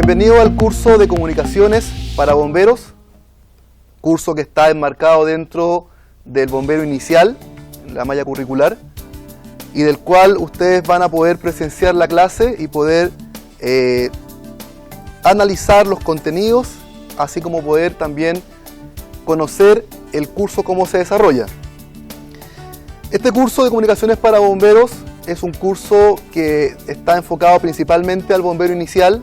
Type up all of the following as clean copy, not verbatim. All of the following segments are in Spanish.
Bienvenido al curso de comunicaciones para bomberos, curso que está enmarcado dentro del bombero inicial, la malla curricular, y del cual ustedes van a poder presenciar la clase y poder analizar los contenidos, así como poder también conocer el curso cómo se desarrolla. Este curso de comunicaciones para bomberos es un curso que está enfocado principalmente al bombero inicial,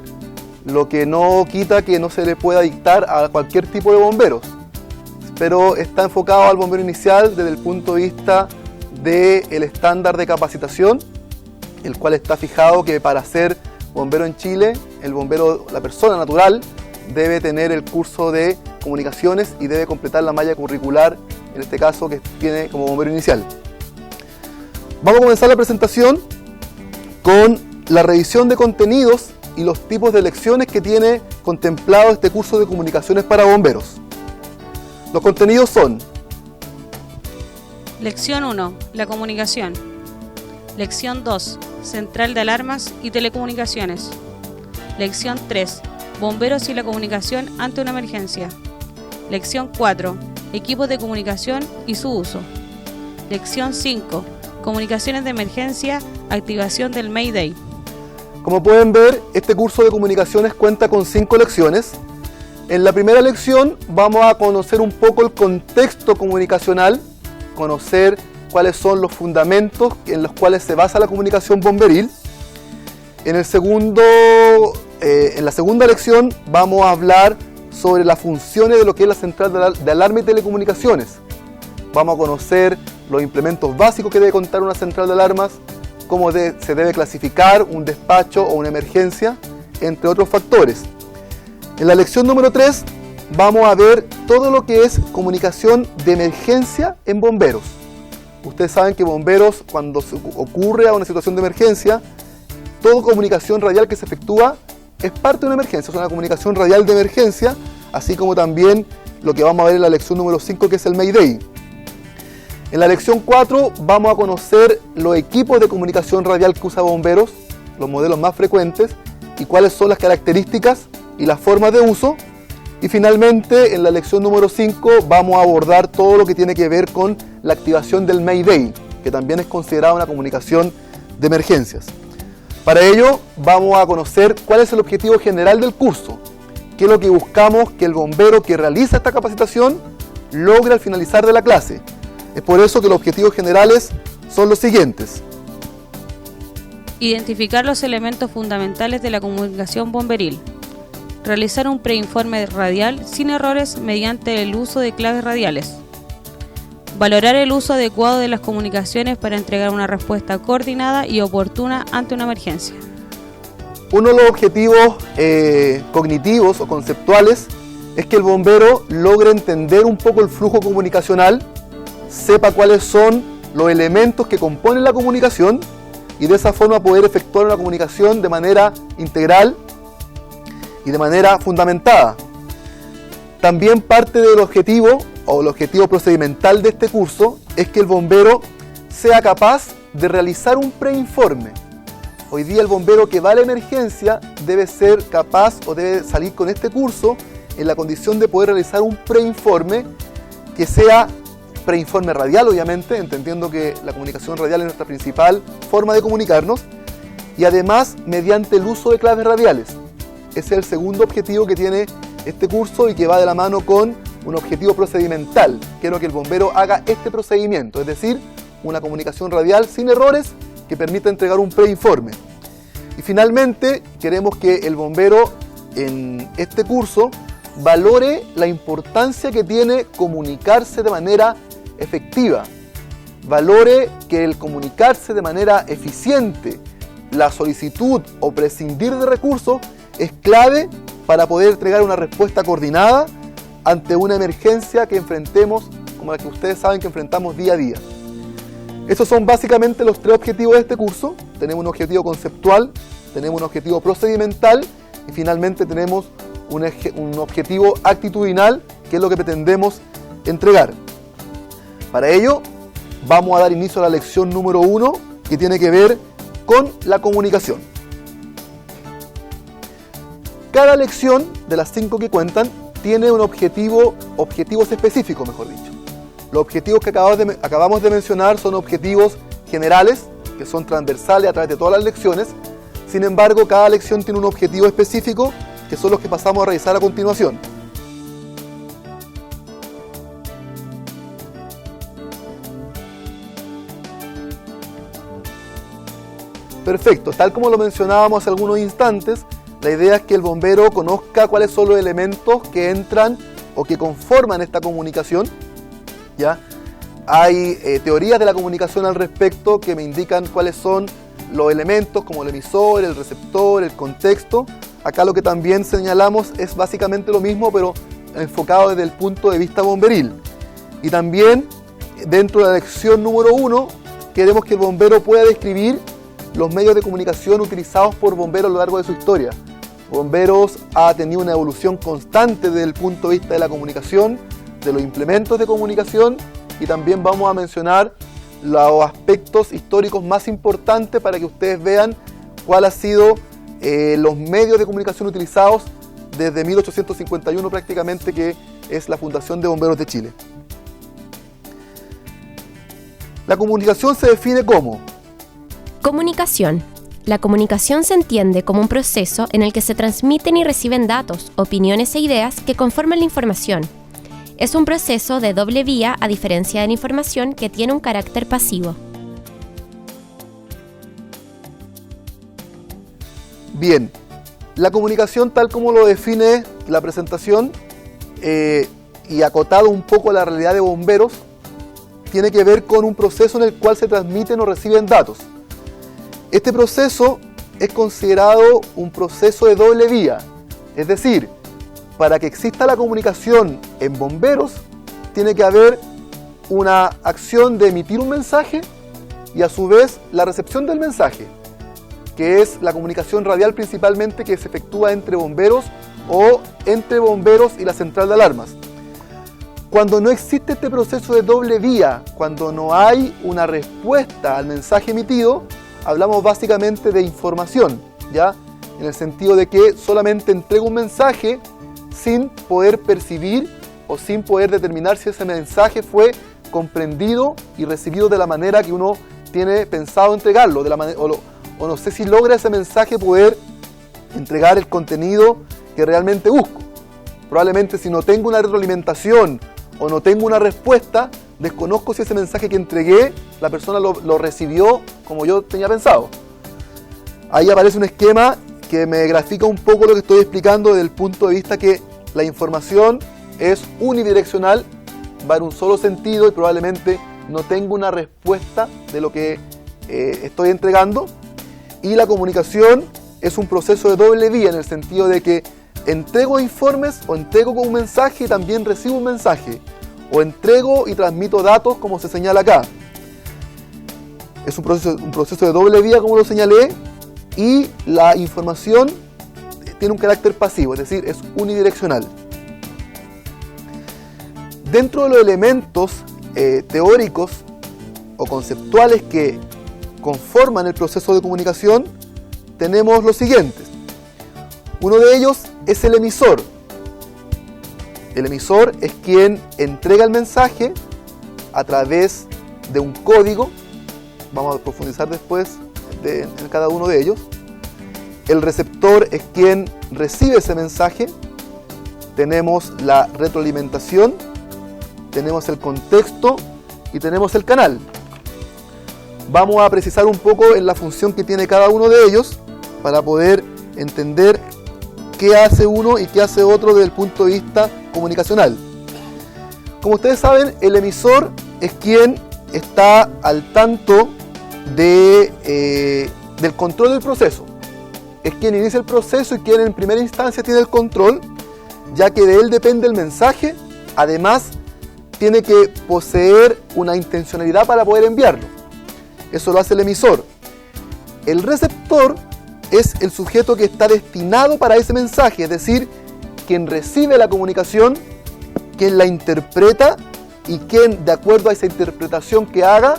lo que no quita que no se le pueda dictar a cualquier tipo de bomberos, pero está enfocado al bombero inicial desde el punto de vista del estándar de capacitación, el cual está fijado que para ser bombero en Chile, el bombero, la persona natural, debe tener el curso de comunicaciones y debe completar la malla curricular, en este caso que tiene como bombero inicial. Vamos a comenzar la presentación con la revisión de contenidos y los tipos de lecciones que tiene contemplado este curso de comunicaciones para bomberos. Los contenidos son: Lección 1, la comunicación. Lección 2, central de alarmas y telecomunicaciones. Lección 3, bomberos y la comunicación ante una emergencia. Lección 4, equipos de comunicación y su uso. Lección 5, comunicaciones de emergencia, activación del Mayday. Como pueden ver, este curso de comunicaciones cuenta con 5 lecciones. En la primera lección vamos a conocer un poco el contexto comunicacional, conocer cuáles son los fundamentos en los cuales se basa la comunicación bomberil. En la segunda lección vamos a hablar sobre las funciones de lo que es la central de alarma y telecomunicaciones. Vamos a conocer los implementos básicos que debe contar una central de alarmas, cómo se debe clasificar un despacho o una emergencia, entre otros factores. En la lección número 3 vamos a ver todo lo que es comunicación de emergencia en bomberos. Ustedes saben que bomberos, cuando ocurre una situación de emergencia, toda comunicación radial que se efectúa es parte de una emergencia, es una comunicación radial de emergencia, así como también lo que vamos a ver en la lección número 5, que es el Mayday. En la lección 4 vamos a conocer los equipos de comunicación radial que usa bomberos, los modelos más frecuentes y cuáles son las características y las formas de uso. Y finalmente, en la lección número 5 vamos a abordar todo lo que tiene que ver con la activación del Mayday, que también es considerada una comunicación de emergencias. Para ello vamos a conocer cuál es el objetivo general del curso, qué es lo que buscamos que el bombero que realiza esta capacitación logre al finalizar de la clase. Es por eso que los objetivos generales son los siguientes: Identificar los elementos fundamentales de la comunicación bomberil. Realizar un preinforme radial sin errores mediante el uso de claves radiales. Valorar el uso adecuado de las comunicaciones para entregar una respuesta coordinada y oportuna ante una emergencia. Uno de los objetivos cognitivos o conceptuales es que el bombero logre entender un poco el flujo comunicacional, sepa cuáles son los elementos que componen la comunicación y de esa forma poder efectuar una comunicación de manera integral y de manera fundamentada. También parte del objetivo o el objetivo procedimental de este curso es que el bombero sea capaz de realizar un preinforme. Hoy día el bombero que va a la emergencia debe ser capaz o debe salir con este curso en la condición de poder realizar un preinforme que sea preinforme radial, obviamente, entendiendo que la comunicación radial es nuestra principal forma de comunicarnos, y además mediante el uso de claves radiales. Ese es el segundo objetivo que tiene este curso y que va de la mano con un objetivo procedimental. Quiero que el bombero haga este procedimiento, es decir, una comunicación radial sin errores que permita entregar un preinforme. Y finalmente, queremos que el bombero en este curso valore la importancia que tiene comunicarse de manera efectiva, valore que el comunicarse de manera eficiente, la solicitud o prescindir de recursos es clave para poder entregar una respuesta coordinada ante una emergencia que enfrentemos, como la que ustedes saben que enfrentamos día a día. Estos son básicamente los 3 objetivos de este curso. Tenemos un objetivo conceptual, tenemos un objetivo procedimental y finalmente tenemos un objetivo actitudinal, que es lo que pretendemos entregar. Para ello, vamos a dar inicio a la lección número 1, que tiene que ver con la comunicación. cada lección de las 5 que cuentan tiene un objetivos específicos, mejor dicho. Los objetivos que acabamos de mencionar son objetivos generales, que son transversales a través de todas las lecciones. Sin embargo, cada lección tiene un objetivo específico, que son los que pasamos a revisar a continuación. Perfecto, tal como lo mencionábamos hace algunos instantes, la idea es que el bombero conozca cuáles son los elementos que entran o que conforman esta comunicación, ¿ya? Hay teorías de la comunicación al respecto que me indican cuáles son los elementos como el emisor, el receptor, el contexto. Acá lo que también señalamos es básicamente lo mismo, pero enfocado desde el punto de vista bomberil. Y también dentro de la lección número 1 queremos que el bombero pueda describir los medios de comunicación utilizados por bomberos a lo largo de su historia. Bomberos ha tenido una evolución constante desde el punto de vista de la comunicación, de los implementos de comunicación, y también vamos a mencionar los aspectos históricos más importantes para que ustedes vean cuál ha sido los medios de comunicación utilizados desde 1851 prácticamente, que es la fundación de Bomberos de Chile. La comunicación se define como comunicación. La comunicación se entiende como un proceso en el que se transmiten y reciben datos, opiniones e ideas que conforman la información. Es un proceso de doble vía a diferencia de la información que tiene un carácter pasivo. Bien, la comunicación tal como lo define la presentación y acotado un poco a la realidad de bomberos, tiene que ver con un proceso en el cual se transmiten o reciben datos. Este proceso es considerado un proceso de doble vía, es decir, para que exista la comunicación en bomberos, tiene que haber una acción de emitir un mensaje y a su vez la recepción del mensaje, que es la comunicación radial principalmente que se efectúa entre bomberos o entre bomberos y la central de alarmas. Cuando no existe este proceso de doble vía, cuando no hay una respuesta al mensaje emitido, hablamos básicamente de información, ¿ya? En el sentido de que solamente entrego un mensaje sin poder percibir o sin poder determinar si ese mensaje fue comprendido y recibido de la manera que uno tiene pensado entregarlo, o no sé si logra ese mensaje poder entregar el contenido que realmente busco. Probablemente si no tengo una retroalimentación o no tengo una respuesta, desconozco si ese mensaje que entregué, la persona lo recibió como yo tenía pensado. Ahí aparece un esquema que me grafica un poco lo que estoy explicando desde el punto de vista que la información es unidireccional, va en un solo sentido y probablemente no tengo una respuesta de lo que estoy entregando. Y la comunicación es un proceso de doble vía en el sentido de que entrego informes o entrego con un mensaje y también recibo un mensaje, o entrego y transmito datos como se señala acá. Es un proceso de doble vía como lo señalé, y la información tiene un carácter pasivo, es decir, es unidireccional. Dentro de los elementos teóricos o conceptuales que conforman el proceso de comunicación, tenemos los siguientes. Uno de ellos es el emisor. El emisor es quien entrega el mensaje a través de un código. Vamos a profundizar después en cada uno de ellos. El receptor es quien recibe ese mensaje. Tenemos la retroalimentación, tenemos el contexto y tenemos el canal. Vamos a precisar un poco en la función que tiene cada uno de ellos para poder entender qué hace uno y qué hace otro desde el punto de vista comunicacional. Como ustedes saben, el emisor es quien está al tanto del control del proceso. Es quien inicia el proceso y quien en primera instancia tiene el control, ya que de él depende el mensaje. Además, tiene que poseer una intencionalidad para poder enviarlo. Eso lo hace el emisor. El receptor es el sujeto que está destinado para ese mensaje, es decir, quien recibe la comunicación, quien la interpreta y quien, de acuerdo a esa interpretación que haga,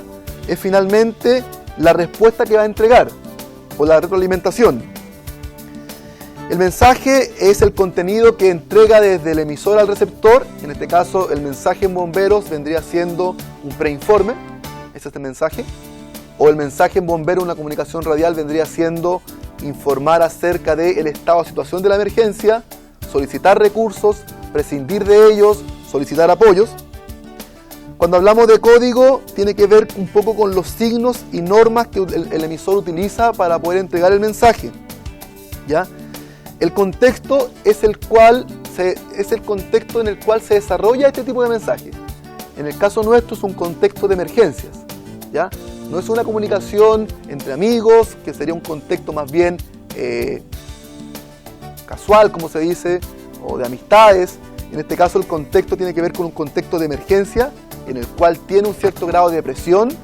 es finalmente la respuesta que va a entregar o la retroalimentación. El mensaje es el contenido que entrega desde el emisor al receptor. En este caso, el mensaje en bomberos vendría siendo un preinforme, ese es el mensaje. O el mensaje en bombero en una comunicación radial vendría siendo informar acerca del estado de situación de la emergencia, solicitar recursos, prescindir de ellos, solicitar apoyos. Cuando hablamos de código, tiene que ver un poco con los signos y normas que el emisor utiliza para poder entregar el mensaje, ¿ya? El contexto es el contexto en el cual se desarrolla este tipo de mensaje. En el caso nuestro es un contexto de emergencias, ¿ya? No es una comunicación entre amigos, que sería un contexto más bien casual, como se dice, o de amistades. En este caso el contexto tiene que ver con un contexto de emergencia, en el cual tiene un cierto grado de depresión,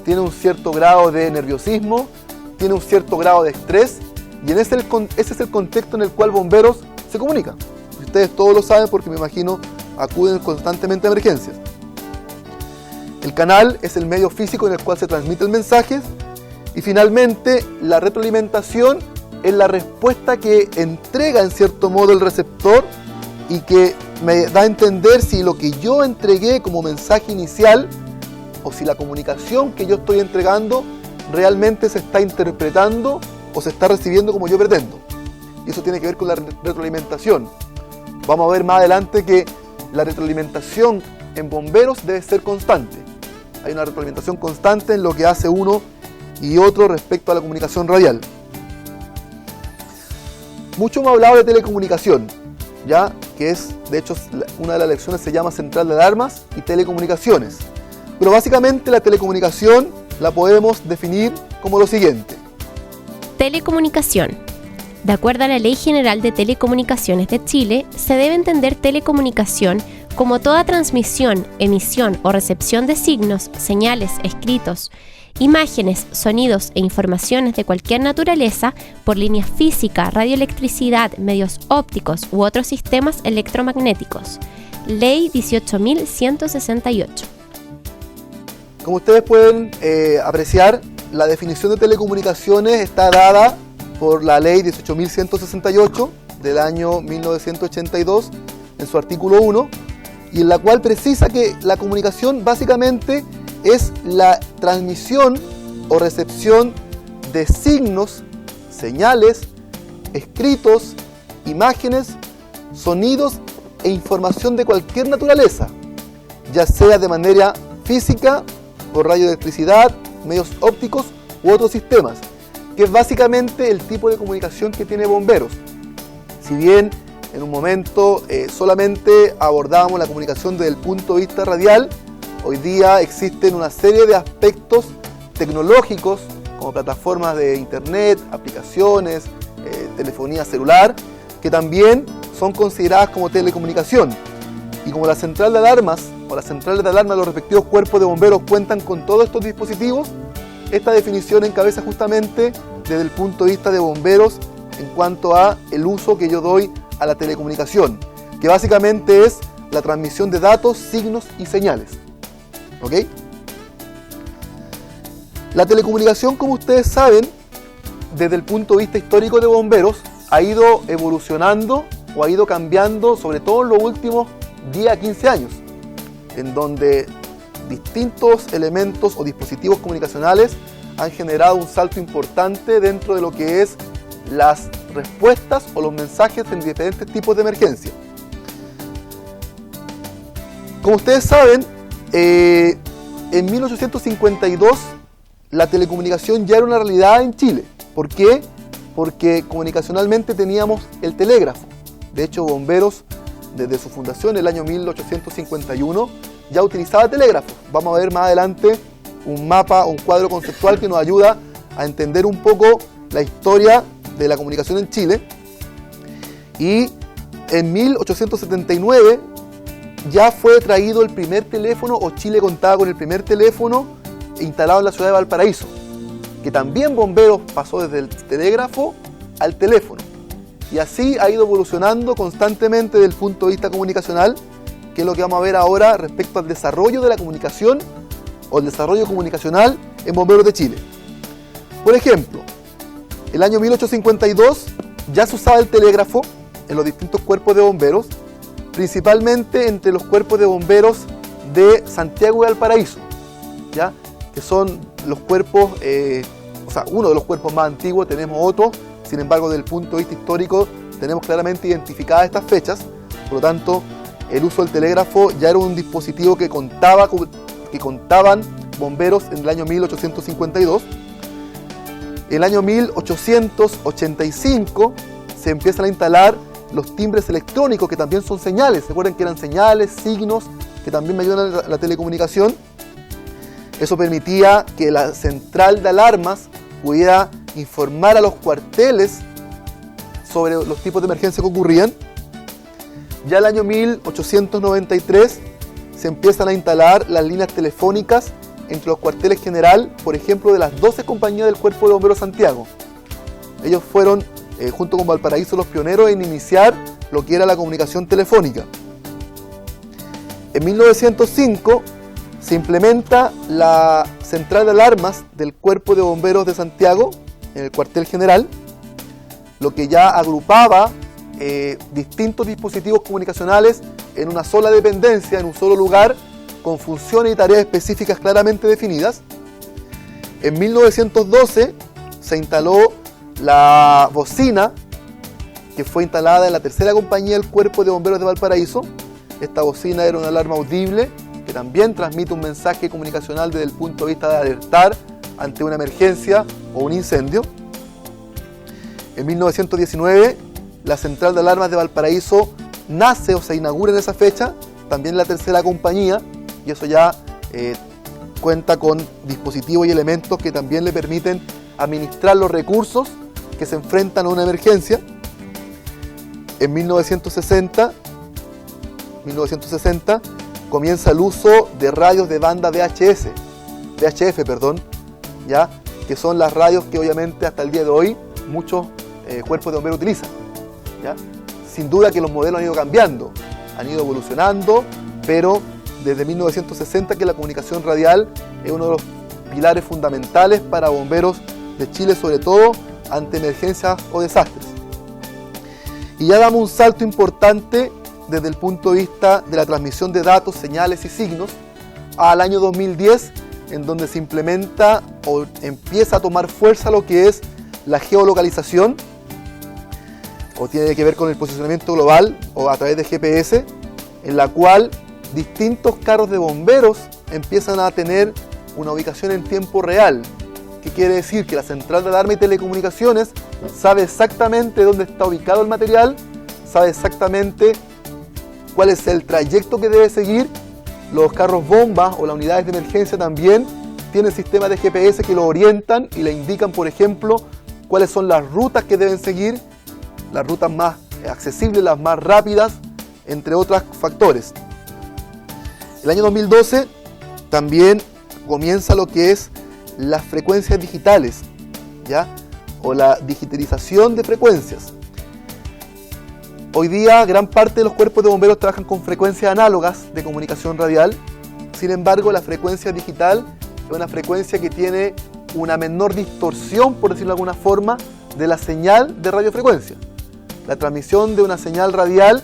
tiene un cierto grado de nerviosismo, tiene un cierto grado de estrés, y ese es el contexto en el cual bomberos se comunican. Ustedes todos lo saben porque me imagino acuden constantemente a emergencias. El canal es el medio físico en el cual se transmite el mensaje, y finalmente la retroalimentación es la respuesta que entrega en cierto modo el receptor y que me da a entender si lo que yo entregué como mensaje inicial o si la comunicación que yo estoy entregando realmente se está interpretando o se está recibiendo como yo pretendo. Y eso tiene que ver con la retroalimentación. Vamos a ver más adelante que la retroalimentación en bomberos debe ser constante. Hay una retroalimentación constante en lo que hace uno y otro respecto a la comunicación radial. Mucho hemos hablado de telecomunicación, ¿ya? Que es, de hecho, una de las lecciones se llama Central de Alarmas y Telecomunicaciones. Pero básicamente la telecomunicación la podemos definir como lo siguiente. Telecomunicación. De acuerdo a la Ley General de Telecomunicaciones de Chile, se debe entender telecomunicación como toda transmisión, emisión o recepción de signos, señales, escritos, imágenes, sonidos e informaciones de cualquier naturaleza por línea física, radioelectricidad, medios ópticos u otros sistemas electromagnéticos. Ley 18.168. Como ustedes pueden apreciar, la definición de telecomunicaciones está dada por la Ley 18.168 del año 1982 en su artículo 1, y en la cual precisa que la comunicación básicamente es la transmisión o recepción de signos, señales, escritos, imágenes, sonidos e información de cualquier naturaleza, ya sea de manera física, por radioelectricidad, medios ópticos u otros sistemas, que es básicamente el tipo de comunicación que tiene bomberos. Si bien en un momento solamente abordábamos la comunicación desde el punto de vista radial, hoy día existen una serie de aspectos tecnológicos como plataformas de internet, aplicaciones, telefonía celular, que también son consideradas como telecomunicación. Y como la central de alarmas o las centrales de alarma de los respectivos cuerpos de bomberos cuentan con todos estos dispositivos, esta definición encabeza justamente desde el punto de vista de bomberos en cuanto a el uso que yo doy a la telecomunicación, que básicamente es la transmisión de datos, signos y señales. ¿Ok? La telecomunicación, como ustedes saben, desde el punto de vista histórico de bomberos, ha ido evolucionando o ha ido cambiando, sobre todo en los últimos 10 a 15 años, en donde distintos elementos o dispositivos comunicacionales han generado un salto importante dentro de lo que es las respuestas o los mensajes en diferentes tipos de emergencia. Como ustedes saben, en 1852 la telecomunicación ya era una realidad en Chile. ¿Por qué? Porque comunicacionalmente teníamos el telégrafo. De hecho, Bomberos, desde su fundación en el año 1851, ya utilizaba telégrafos. Vamos a ver más adelante un mapa, un cuadro conceptual que nos ayuda a entender un poco la historia de la comunicación en Chile. Y en 1879 ya fue traído el primer teléfono, o Chile contaba con el primer teléfono instalado en la ciudad de Valparaíso, que también Bomberos pasó desde el telégrafo al teléfono. Y así ha ido evolucionando constantemente desde el punto de vista comunicacional, que es lo que vamos a ver ahora respecto al desarrollo de la comunicación o el desarrollo comunicacional en Bomberos de Chile. Por ejemplo, el año 1852 ya se usaba el telégrafo en los distintos cuerpos de bomberos, principalmente entre los cuerpos de bomberos de Santiago y Valparaíso, ¿ya? Que son los cuerpos, uno de los cuerpos más antiguos, tenemos otro, sin embargo, desde el punto de vista histórico, tenemos claramente identificadas estas fechas, por lo tanto, el uso del telégrafo ya era un dispositivo que contaban bomberos en el año 1852. En el año 1885 se empiezan a instalar los timbres electrónicos, que también son señales. ¿Se acuerdan que eran señales, signos, que también me ayudan a la telecomunicación? Eso permitía que la central de alarmas pudiera informar a los cuarteles sobre los tipos de emergencia que ocurrían. Ya el año 1893 se empiezan a instalar las líneas telefónicas entre los cuarteles general, por ejemplo, de las 12 compañías del Cuerpo de Bomberos Santiago. Ellos fueron, junto con Valparaíso, los pioneros en iniciar lo que era la comunicación telefónica. En 1905 se implementa la central de alarmas del Cuerpo de Bomberos de Santiago, en el cuartel general, lo que ya agrupaba distintos dispositivos comunicacionales en una sola dependencia, en un solo lugar, con funciones y tareas específicas claramente definidas. En 1912 se instaló la bocina, que fue instalada en la tercera compañía del Cuerpo de Bomberos de Valparaíso. Esta bocina era una alarma audible que también transmite un mensaje comunicacional desde el punto de vista de alertar ante una emergencia o un incendio. En 1919 la central de alarmas de Valparaíso nace o se inaugura en esa fecha, también la tercera compañía, y eso ya cuenta con dispositivos y elementos que también le permiten administrar los recursos que se enfrentan a una emergencia. En 1960 comienza el uso de radios de banda VHF, ¿ya? Que son las radios que obviamente hasta el día de hoy muchos cuerpos de bomberos utilizan, ¿ya? Sin duda que los modelos han ido cambiando, han ido evolucionando, pero desde 1960 que la comunicación radial es uno de los pilares fundamentales para bomberos de Chile, sobre todo ante emergencias o desastres. Y ya damos un salto importante desde el punto de vista de la transmisión de datos, señales y signos al año 2010, en donde se implementa o empieza a tomar fuerza lo que es la geolocalización, o tiene que ver con el posicionamiento global o a través de GPS, en la cual distintos carros de bomberos empiezan a tener una ubicación en tiempo real. ¿Qué quiere decir? Que la central de alarma y telecomunicaciones sabe exactamente dónde está ubicado el material, sabe exactamente cuál es el trayecto que debe seguir. Los carros bombas o las unidades de emergencia también tienen sistemas de GPS que lo orientan y le indican, por ejemplo, cuáles son las rutas que deben seguir, las rutas más accesibles, las más rápidas, entre otros factores. El año 2012 también comienza lo que es las frecuencias digitales, ¿ya? O la digitalización de frecuencias. Hoy día gran parte de los cuerpos de bomberos trabajan con frecuencias análogas de comunicación radial. Sin embargo, la frecuencia digital es una frecuencia que tiene una menor distorsión, por decirlo de alguna forma, de la señal de radiofrecuencia. La transmisión de una señal radial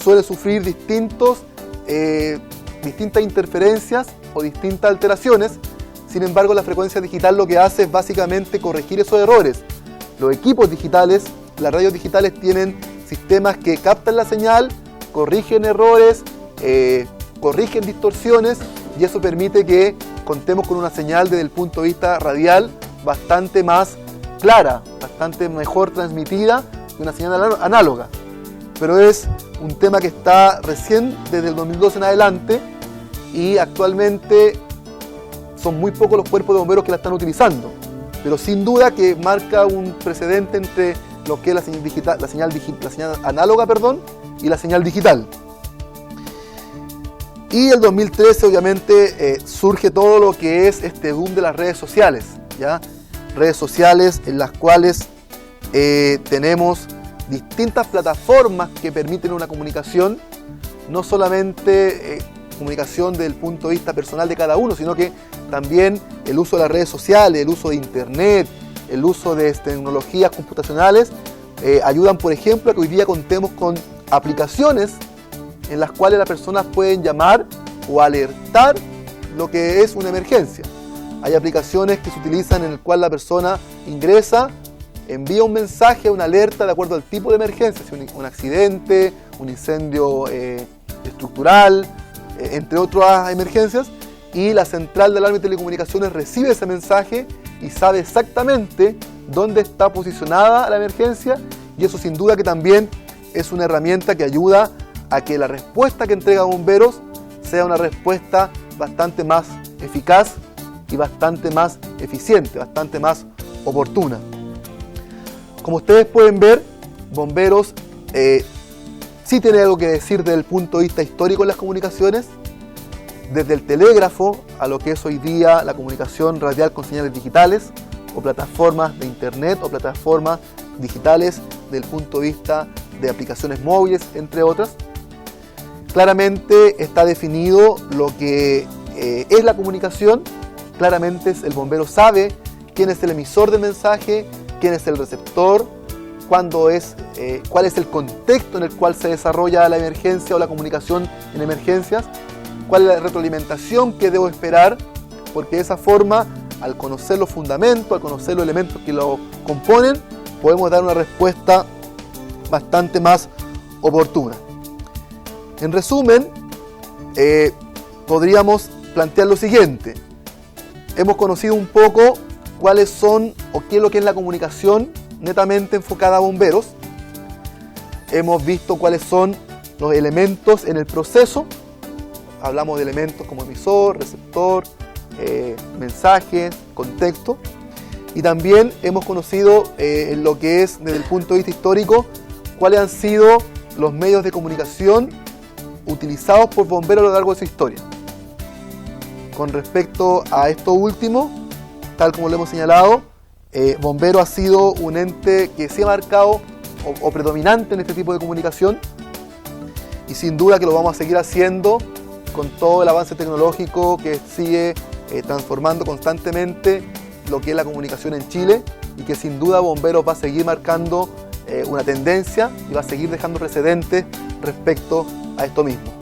suele sufrir distintas interferencias o distintas alteraciones. Sin embargo, la frecuencia digital lo que hace es básicamente corregir esos errores. Los equipos digitales, las radios digitales tienen sistemas que captan la señal, corrigen errores, corrigen distorsiones, y eso permite que contemos con una señal desde el punto de vista radial bastante más clara, bastante mejor transmitida que una señal análoga. Pero es un tema que está recién desde el 2012 en adelante, y actualmente son muy pocos los cuerpos de bomberos que la están utilizando, pero sin duda que marca un precedente entre lo que es la señal análoga, y la señal digital. Y el 2013 obviamente surge todo lo que es este boom de las redes sociales, ¿ya? Redes sociales en las cuales tenemos distintas plataformas que permiten una comunicación, no solamente comunicación desde el punto de vista personal de cada uno, sino que también el uso de las redes sociales, el uso de internet, el uso de tecnologías computacionales ayudan, por ejemplo, a que hoy día contemos con aplicaciones en las cuales las personas pueden llamar o alertar lo que es una emergencia. Hay aplicaciones que se utilizan en las cuales la persona ingresa, envía un mensaje, una alerta de acuerdo al tipo de emergencia, si un accidente, un incendio estructural, entre otras emergencias, y la central de alarma y telecomunicaciones recibe ese mensaje y sabe exactamente dónde está posicionada la emergencia, y eso sin duda que también es una herramienta que ayuda a que la respuesta que entrega bomberos sea una respuesta bastante más eficaz y bastante más eficiente, bastante más oportuna. Como ustedes pueden ver, bomberos sí tiene algo que decir desde el punto de vista histórico en las comunicaciones, desde el telégrafo a lo que es hoy día la comunicación radial con señales digitales, o plataformas de internet, o plataformas digitales desde el punto de vista de aplicaciones móviles, entre otras. Claramente está definido lo que es la comunicación. Claramente el bombero sabe quién es el emisor del mensaje, quién es el receptor, cuál es el contexto en el cual se desarrolla la emergencia o la comunicación en emergencias, cuál es la retroalimentación que debo esperar, porque de esa forma, al conocer los fundamentos, al conocer los elementos que lo componen, podemos dar una respuesta bastante más oportuna. En resumen, podríamos plantear lo siguiente. Hemos conocido un poco cuáles son o qué es lo que es la comunicación netamente enfocada a bomberos. Hemos visto cuáles son los elementos en el proceso. Hablamos de elementos como emisor, receptor, mensaje, contexto. Y también hemos conocido lo que es desde el punto de vista histórico cuáles han sido los medios de comunicación utilizados por bomberos a lo largo de su historia. Con respecto a esto último, tal como lo hemos señalado, bombero ha sido un ente que se ha marcado o predominante en este tipo de comunicación, y sin duda que lo vamos a seguir haciendo con todo el avance tecnológico que sigue transformando constantemente lo que es la comunicación en Chile, y que sin duda Bomberos va a seguir marcando una tendencia y va a seguir dejando precedentes respecto a esto mismo.